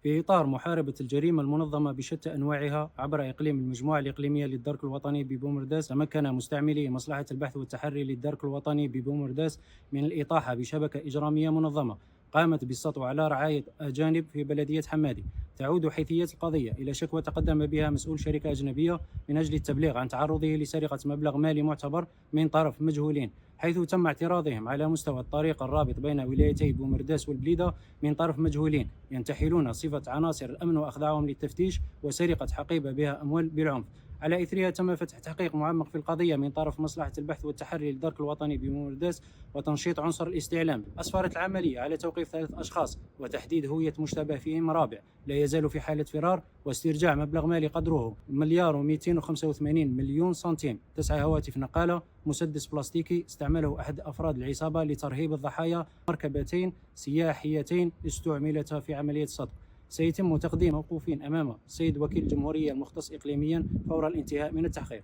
في إطار محاربة الجريمة المنظمة بشتى أنواعها عبر إقليم المجموعة الإقليمية للدرك الوطني ببومرداس، تمكن مستعملي مصلحة البحث والتحري للدرك الوطني ببومرداس من الإطاحة بشبكة إجرامية منظمة قامت بالسطو على رعاية أجانب في بلدية حمادي. تعود حيثية القضية إلى شكوى تقدم بها مسؤول شركة أجنبية من أجل التبليغ عن تعرضه لسرقة مبلغ مالي معتبر من طرف مجهولين، حيث تم اعتراضهم على مستوى الطريق الرابط بين ولايتي بومرداس والبليدة من طرف مجهولين ينتحلون صفة عناصر الأمن وأخضعهم للتفتيش وسرقة حقيبة بها أموال بالعنف. على إثرها تم فتح تحقيق معمق في القضية من طرف مصلحة البحث والتحري للدرك الوطني ببومرداس وتنشيط عنصر الاستعلام. أسفرت العملية على توقيف 3 أشخاص وتحديد هوية مشتبه فيهم رابع لا يزال في حالة فرار، واسترجاع مبلغ مالي قدره 1,285,000,000 سنتيم، 9 هواتف نقالة، مسدس بلاستيكي استعمله أحد أفراد العصابة لترهيب الضحايا، مركبتين سياحيتين استعملتا في عملية السطو. سيتم تقديم موقوفين أمام السيد وكيل الجمهورية المختص إقليميا فور الانتهاء من التحقيق.